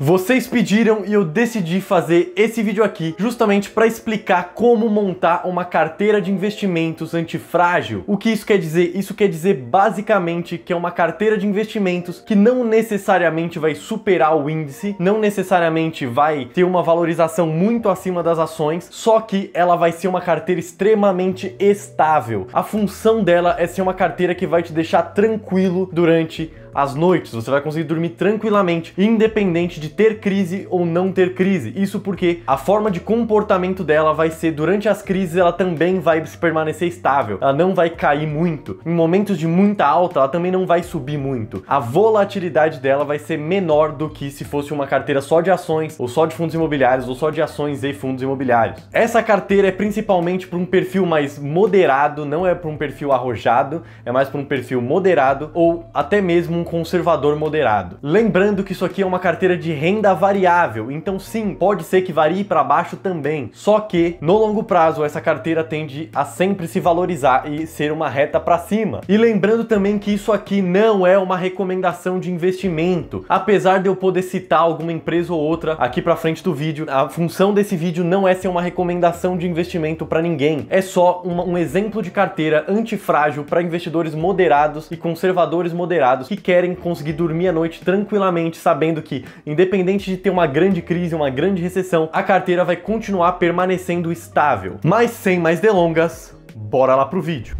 Vocês pediram e eu decidi fazer esse vídeo aqui justamente para explicar como montar uma carteira de investimentos antifrágil. O que isso quer dizer? Isso quer dizer basicamente que é uma carteira de investimentos que não necessariamente vai superar o índice, não necessariamente vai ter uma valorização muito acima das ações, só que ela vai ser uma carteira extremamente estável. A função dela é ser uma carteira que vai te deixar tranquilo durante as noites, você vai conseguir dormir tranquilamente, independente de ter crise ou não ter crise. Isso porque a forma de comportamento dela vai ser, durante as crises, ela também vai permanecer estável, ela não vai cair muito. Em momentos de muita alta, ela também não vai subir muito. A volatilidade dela vai ser menor do que se fosse uma carteira só de ações, ou só de fundos imobiliários, ou só de ações e fundos imobiliários. Essa carteira é principalmente para um perfil mais moderado, não é para um perfil arrojado, é mais para um perfil moderado, ou até mesmo um conservador moderado. Lembrando que isso aqui é uma carteira de renda variável, então sim, pode ser que varie para baixo também. Só que no longo prazo essa carteira tende a sempre se valorizar e ser uma reta para cima. E lembrando também que isso aqui não é uma recomendação de investimento. Apesar de eu poder citar alguma empresa ou outra aqui para frente do vídeo, a função desse vídeo não é ser uma recomendação de investimento para ninguém. É só um exemplo de carteira antifrágil para investidores moderados e conservadores moderados que querem conseguir dormir à noite tranquilamente, sabendo que, independente de ter uma grande crise, uma grande recessão, a carteira vai continuar permanecendo estável. Mas sem mais delongas, bora lá pro vídeo.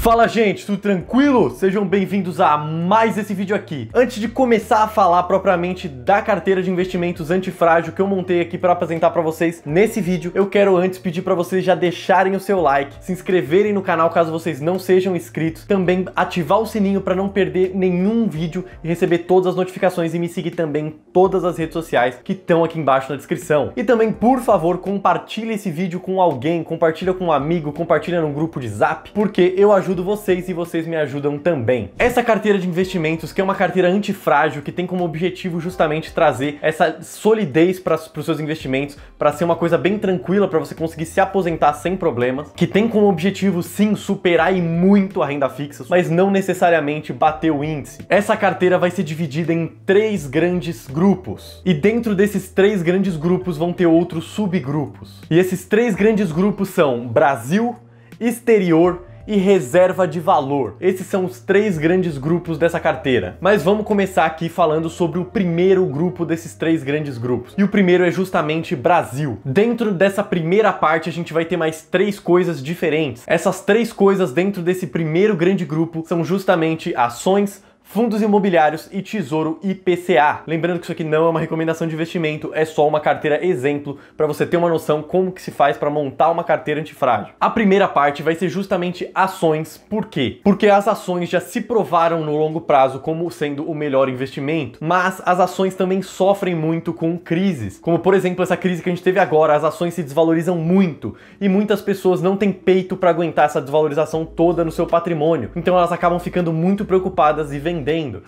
Fala, gente, tudo tranquilo? Sejam bem-vindos a mais esse vídeo aqui. Antes de começar a falar propriamente da carteira de investimentos antifrágil que eu montei aqui para apresentar para vocês nesse vídeo, eu quero antes pedir para vocês já deixarem o seu like, se inscreverem no canal caso vocês não sejam inscritos, também ativar o sininho para não perder nenhum vídeo e receber todas as notificações e me seguir também em todas as redes sociais que estão aqui embaixo na descrição. E também, por favor, compartilhe esse vídeo com alguém, compartilha com um amigo, compartilha num grupo de Zap, porque eu ajudo vocês e vocês me ajudam também. Essa carteira de investimentos, que é uma carteira antifrágil, que tem como objetivo justamente trazer essa solidez para os seus investimentos, para ser uma coisa bem tranquila para você conseguir se aposentar sem problemas, que tem como objetivo sim superar e muito a renda fixa, mas não necessariamente bater o índice. Essa carteira vai ser dividida em 3 grandes grupos, e dentro desses 3 grandes grupos vão ter outros subgrupos. E esses 3 grandes grupos são Brasil, exterior e reserva de valor. Esses são os 3 grandes grupos dessa carteira. Mas vamos começar aqui falando sobre o primeiro grupo desses 3 grandes grupos. E o primeiro é justamente Brasil. Dentro dessa primeira parte a gente vai ter mais 3 coisas diferentes. Essas 3 coisas dentro desse primeiro grande grupo são justamente ações, fundos imobiliários e tesouro IPCA. Lembrando que isso aqui não é uma recomendação de investimento, é só uma carteira exemplo para você ter uma noção como que se faz para montar uma carteira antifrágil. A primeira parte vai ser justamente ações. Por quê? Porque as ações já se provaram no longo prazo como sendo o melhor investimento, mas as ações também sofrem muito com crises, como por exemplo essa crise que a gente teve agora. As ações se desvalorizam muito e muitas pessoas não têm peito para aguentar essa desvalorização toda no seu patrimônio, então elas acabam ficando muito preocupadas e vendendo.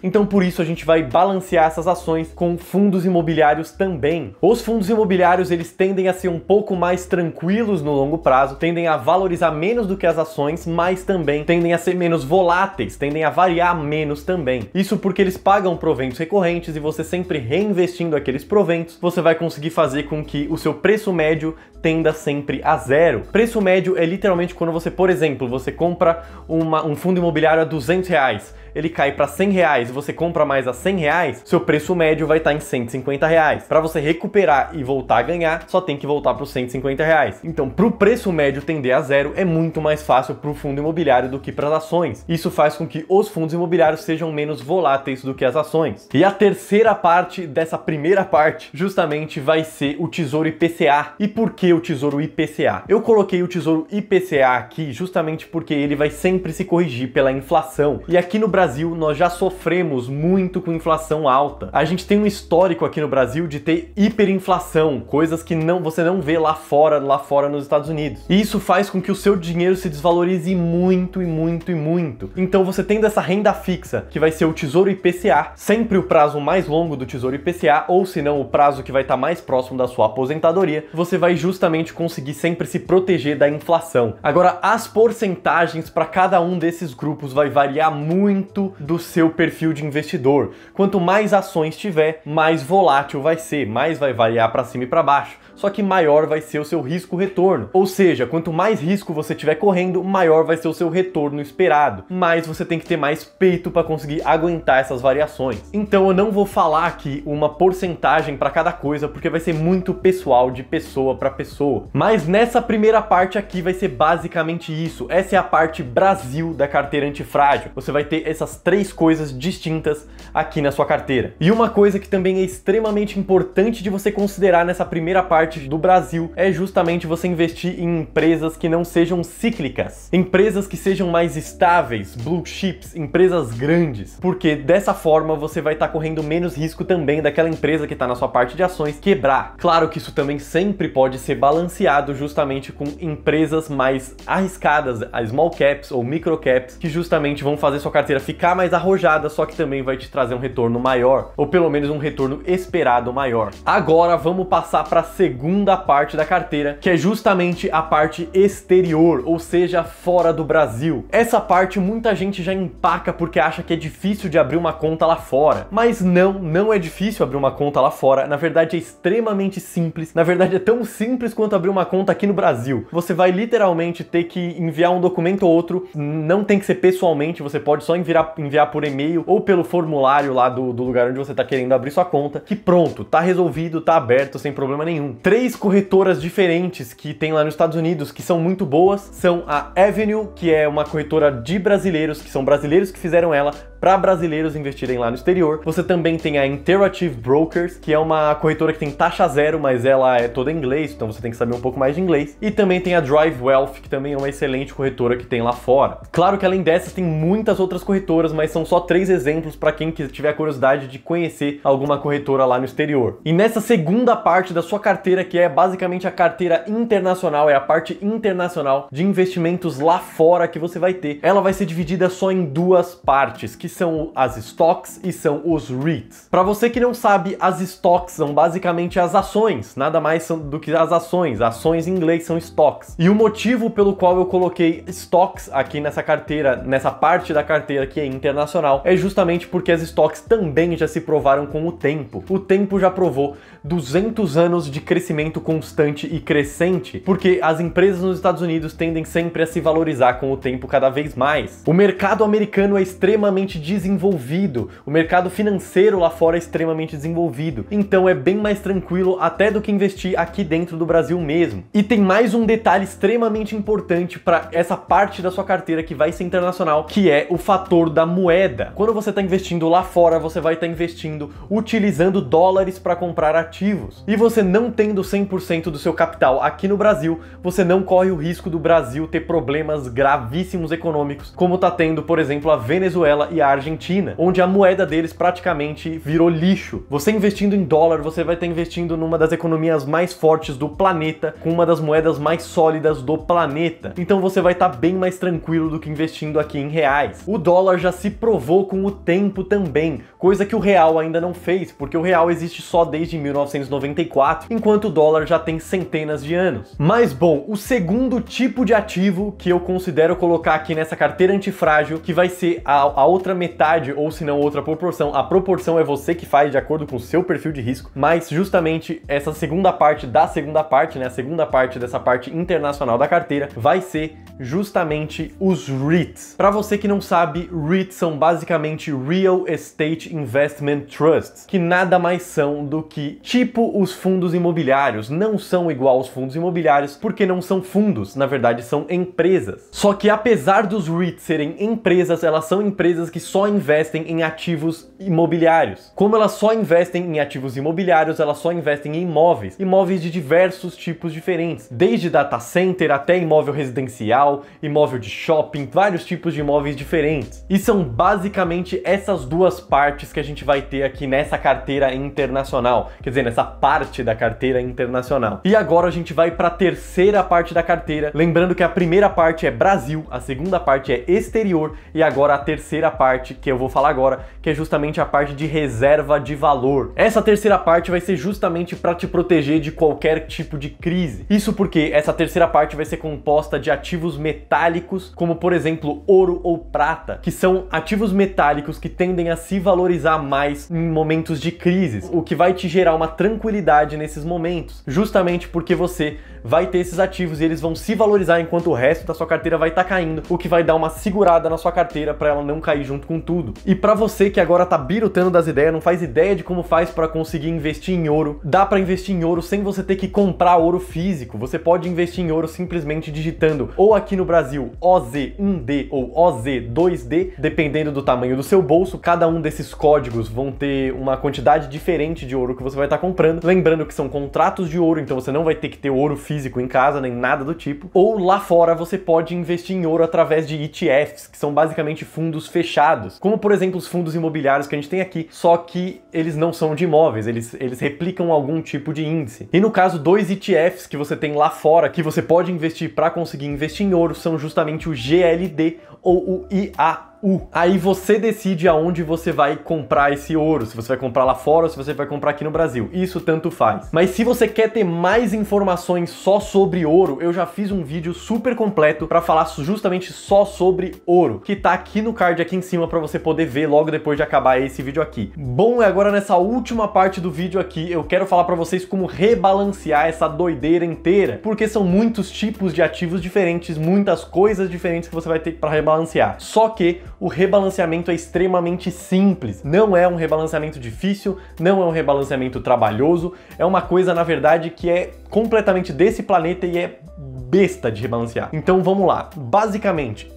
Então por isso a gente vai balancear essas ações com fundos imobiliários também. Os fundos imobiliários, eles tendem a ser um pouco mais tranquilos no longo prazo, tendem a valorizar menos do que as ações, mas também tendem a ser menos voláteis, tendem a variar menos também. Isso porque eles pagam proventos recorrentes e você sempre reinvestindo aqueles proventos, você vai conseguir fazer com que o seu preço médio tenda sempre a zero. Preço médio é literalmente quando você, por exemplo, você compra um fundo imobiliário a R$200, ele cai para R$100 e você compra mais a R$100, seu preço médio vai estar em R$150. Para você recuperar e voltar a ganhar, só tem que voltar para os R$150. Então, para o preço médio tender a zero, é muito mais fácil para o fundo imobiliário do que para as ações. Isso faz com que os fundos imobiliários sejam menos voláteis do que as ações. E a terceira parte dessa primeira parte, justamente vai ser o Tesouro IPCA. E por que o Tesouro IPCA? Eu coloquei o Tesouro IPCA aqui justamente porque ele vai sempre se corrigir pela inflação. E aqui no Brasil Brasil nós já sofremos muito com inflação alta. A gente tem um histórico aqui no Brasil de ter hiperinflação, coisas que você não vê lá fora nos Estados Unidos. E isso faz com que o seu dinheiro se desvalorize muito e muito e muito. Então você tendo essa renda fixa, que vai ser o Tesouro IPCA, sempre o prazo mais longo do Tesouro IPCA, ou se não o prazo que vai estar mais próximo da sua aposentadoria, você vai justamente conseguir sempre se proteger da inflação. Agora, as porcentagens para cada um desses grupos vai variar muito do seu perfil de investidor. Quanto mais ações tiver, mais volátil vai ser, mais vai variar para cima e para baixo. Só que maior vai ser o seu risco-retorno. Ou seja, quanto mais risco você tiver correndo, maior vai ser o seu retorno esperado. Mas você tem que ter mais peito para conseguir aguentar essas variações. Então eu não vou falar aqui uma porcentagem para cada coisa, porque vai ser muito pessoal de pessoa para pessoa. Mas nessa primeira parte aqui vai ser basicamente isso. Essa é a parte Brasil da carteira antifrágil. Você vai ter essas três coisas distintas aqui na sua carteira. E uma coisa que também é extremamente importante de você considerar nessa primeira parte do Brasil é justamente você investir em empresas que não sejam cíclicas, empresas que sejam mais estáveis, blue chips, empresas grandes, porque dessa forma você vai estar correndo menos risco também daquela empresa que está na sua parte de ações quebrar. Claro que isso também sempre pode ser balanceado justamente com empresas mais arriscadas, as small caps ou micro caps, que justamente vão fazer sua carteira ficar mais arrojada, só que também vai te trazer um retorno maior, ou pelo menos um retorno esperado maior. Agora vamos passar para a segunda parte da carteira, que é justamente a parte exterior, ou seja, fora do Brasil. Essa parte muita gente já empaca porque acha que é difícil de abrir uma conta lá fora, mas não é difícil abrir uma conta lá fora. Na verdade é extremamente simples, na verdade é tão simples quanto abrir uma conta aqui no Brasil. Você vai literalmente ter que enviar um documento ou outro, não tem que ser pessoalmente, você pode só enviar por e-mail ou pelo formulário lá do lugar onde você está querendo abrir sua conta, que pronto, tá resolvido, tá aberto sem problema nenhum. Três corretoras diferentes que tem lá nos Estados Unidos que são muito boas são a Avenue, que é uma corretora de brasileiros, que são brasileiros que fizeram ela para brasileiros investirem lá no exterior. Você também tem a Interactive Brokers, que é uma corretora que tem taxa zero, mas ela é toda em inglês, então você tem que saber um pouco mais de inglês. E também tem a Drive Wealth, que também é uma excelente corretora que tem lá fora. Claro que além dessas tem muitas outras corretoras, mas são só três exemplos para quem tiver curiosidade de conhecer alguma corretora lá no exterior. E nessa segunda parte da sua carteira, que é basicamente a carteira internacional, é a parte internacional de investimentos lá fora que você vai ter, ela vai ser dividida só em duas partes, que são as stocks e são os REITs. Para você que não sabe, as stocks são basicamente as ações, nada mais do que as ações. Ações em inglês são stocks. E o motivo pelo qual eu coloquei stocks aqui nessa carteira, nessa parte da carteira que é internacional, é justamente porque as stocks também já se provaram com o tempo. O tempo já provou 200 anos de crescimento constante e crescente, porque as empresas nos Estados Unidos tendem sempre a se valorizar com o tempo cada vez mais. O mercado americano é extremamente desenvolvido, o mercado financeiro lá fora é extremamente desenvolvido, então é bem mais tranquilo até do que investir aqui dentro do Brasil mesmo. E tem mais um detalhe extremamente importante para essa parte da sua carteira que vai ser internacional, que é o fator da moeda. Quando você está investindo lá fora, você vai estar investindo utilizando dólares para comprar ativos. E você não tendo 100% do seu capital aqui no Brasil, você não corre o risco do Brasil ter problemas gravíssimos econômicos, como está tendo, por exemplo, a Venezuela e a Argentina, onde a moeda deles praticamente virou lixo. Você investindo em dólar, você vai estar investindo numa das economias mais fortes do planeta, com uma das moedas mais sólidas do planeta. Então você vai estar bem mais tranquilo do que investindo aqui em reais. O dólar já se provou com o tempo também, coisa que o real ainda não fez, porque o real existe só desde 1994, enquanto o dólar já tem centenas de anos. Mas bom, o segundo tipo de ativo que eu considero colocar aqui nessa carteira antifrágil, que vai ser a outra metade, ou se não outra proporção, a proporção é você que faz de acordo com o seu perfil de risco, mas justamente essa segunda parte da segunda parte, né, a segunda parte dessa parte internacional da carteira, vai ser justamente os REITs. Para você que não sabe, REITs são basicamente Real Estate Investment Trusts, que nada mais são do que tipo os fundos imobiliários. Não são igual aos fundos imobiliários porque não são fundos, na verdade são empresas. Só que apesar dos REITs serem empresas, elas são empresas que só investem em ativos imobiliários. Como elas só investem em ativos imobiliários, elas só investem em imóveis de diversos tipos diferentes, desde data center até imóvel residencial, imóvel de shopping, vários tipos de imóveis diferentes. E são basicamente essas duas partes que a gente vai ter aqui nessa carteira internacional, quer dizer, nessa parte da carteira internacional. E agora a gente vai para a terceira parte da carteira, lembrando que a primeira parte é Brasil, a segunda parte é exterior e agora a terceira parte que eu vou falar agora, que é justamente a parte de reserva de valor. Essa terceira parte vai ser justamente para te proteger de qualquer tipo de crise. Isso porque essa terceira parte vai ser composta de ativos metálicos, como por exemplo ouro ou prata, que são ativos metálicos que tendem a se valorizar mais em momentos de crises, o que vai te gerar uma tranquilidade nesses momentos, justamente porque você vai ter esses ativos e eles vão se valorizar enquanto o resto da sua carteira vai estar caindo, o que vai dar uma segurada na sua carteira para ela não cair junto com tudo. E para você que agora tá birutando das ideias, não faz ideia de como faz para conseguir investir em ouro, dá para investir em ouro sem você ter que comprar ouro físico. Você pode investir em ouro simplesmente digitando ou aqui no Brasil OZ1D ou OZ2D, dependendo do tamanho do seu bolso. Cada um desses códigos vão ter uma quantidade diferente de ouro que você vai estar comprando. Lembrando que são contratos de ouro, então você não vai ter que ter ouro físico em casa, nem nada do tipo. Ou lá fora você pode investir em ouro através de ETFs, que são basicamente fundos fechados, como por exemplo os fundos imobiliários que a gente tem aqui, só que eles não são de imóveis, eles replicam algum tipo de índice. E no caso, dois ETFs que você tem lá fora, que você pode investir para conseguir investir em ouro, são justamente o GLD ou o IAU. Aí você decide aonde você vai comprar esse ouro, se você vai comprar lá fora ou se você vai comprar aqui no Brasil. Isso tanto faz. Mas se você quer ter mais informações só sobre ouro, eu já fiz um vídeo super completo para falar justamente só sobre ouro, que tá aqui no card aqui em cima para você poder ver logo depois de acabar esse vídeo aqui. Bom, e agora nessa última parte do vídeo aqui, eu quero falar para vocês como rebalancear essa doideira inteira, porque são muitos tipos de ativos diferentes, muitas coisas diferentes que você vai ter para rebalancear. Só que o rebalanceamento é extremamente simples, não é um rebalanceamento difícil, não é um rebalanceamento trabalhoso, é uma coisa, na verdade, que é completamente desse planeta e é besta de rebalancear. Então vamos lá. Basicamente,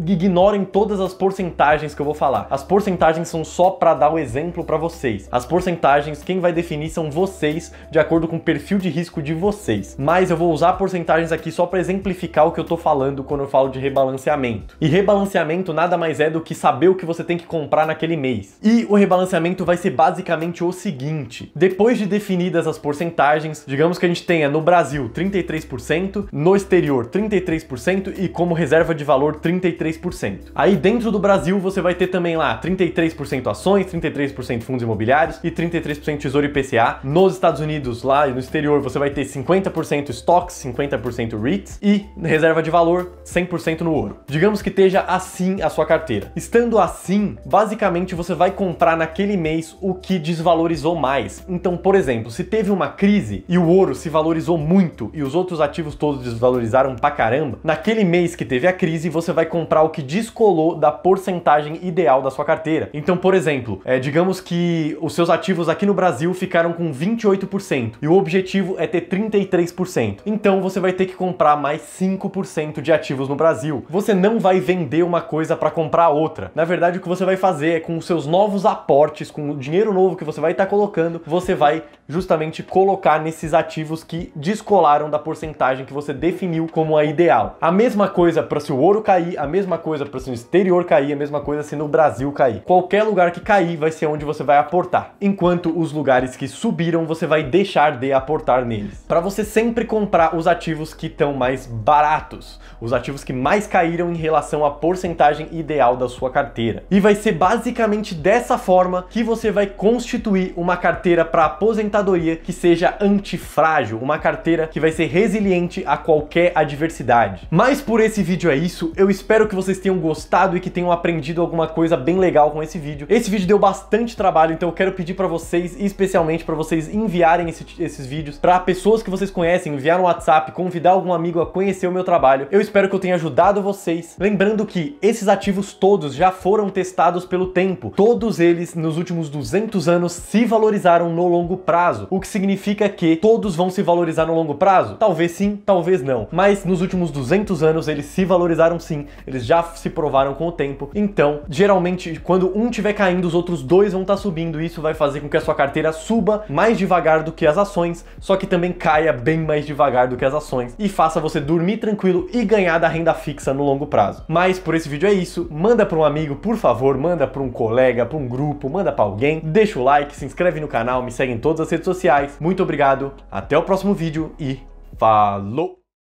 ignorem todas as porcentagens que eu vou falar. As porcentagens são só para dar o exemplo para vocês. As porcentagens, quem vai definir são vocês, de acordo com o perfil de risco de vocês. Mas eu vou usar porcentagens aqui só para exemplificar o que eu tô falando quando eu falo de rebalanceamento. E rebalanceamento nada mais é do que saber o que você tem que comprar naquele mês. E o rebalanceamento vai ser basicamente o seguinte: depois de definidas as porcentagens, digamos que a gente tenha no Brasil 33%, no exterior 33% e como reserva de valor 33%. Aí dentro do Brasil você vai ter também lá 33% ações, 33% fundos imobiliários e 33% tesouro IPCA. Nos Estados Unidos, lá no exterior, você vai ter 50% stocks, 50% REITs e reserva de valor 100% no ouro. Digamos que esteja assim a sua carteira. Estando assim, basicamente você vai comprar naquele mês o que desvalorizou mais. Então, por exemplo, se teve uma crise e o ouro se valorizou muito e os outros ativos todos desvalorizaram pra caramba, naquele mês que teve a crise, você vai comprar o que descolou da porcentagem ideal da sua carteira. Então, por exemplo, digamos que os seus ativos aqui no Brasil ficaram com 28% e o objetivo é ter 33%. Então, você vai ter que comprar mais 5% de ativos no Brasil. Você não vai vender uma coisa para comprar outra. Na verdade, o que você vai fazer é, com os seus novos aportes, com o dinheiro novo que você vai estar colocando, você vai justamente colocar nesses ativos que descolaram da porcentagem que você definiu como a ideal. A mesma coisa para se o ouro cair, a mesma coisa para se o exterior cair, a mesma coisa se no Brasil cair. Qualquer lugar que cair vai ser onde você vai aportar, enquanto os lugares que subiram você vai deixar de aportar neles. Para você sempre comprar os ativos que estão mais baratos, os ativos que mais caíram em relação à porcentagem ideal da sua carteira. E vai ser basicamente dessa forma que você vai constituir uma carteira para aposentadoria que seja antifrágil, uma carteira que vai ser resiliente a qualquer adversidade. Mas por esse vídeo é isso, eu espero que vocês tenham gostado e que tenham aprendido alguma coisa bem legal com esse vídeo. Esse vídeo deu bastante trabalho, então eu quero pedir para vocês, especialmente para vocês enviarem esses vídeos para pessoas que vocês conhecem, enviar no WhatsApp, convidar algum amigo a conhecer o meu trabalho. Eu espero que eu tenha ajudado vocês. Lembrando que esses ativos todos já foram testados pelo tempo. Todos eles, nos últimos 200 anos, se valorizaram no longo prazo. O que significa que todos vão se valorizar no longo prazo? Talvez sim, talvez não. não. Mas nos últimos 200 anos eles se valorizaram sim, eles já se provaram com o tempo. Então, geralmente, quando um estiver caindo, os outros dois vão estar subindo. Isso vai fazer com que a sua carteira suba mais devagar do que as ações, só que também caia bem mais devagar do que as ações e faça você dormir tranquilo e ganhar da renda fixa no longo prazo. Mas por esse vídeo é isso. Manda para um amigo, por favor, manda para um colega, para um grupo, manda para alguém. Deixa o like, se inscreve no canal, me segue em todas as redes sociais. Muito obrigado, até o próximo vídeo e falou!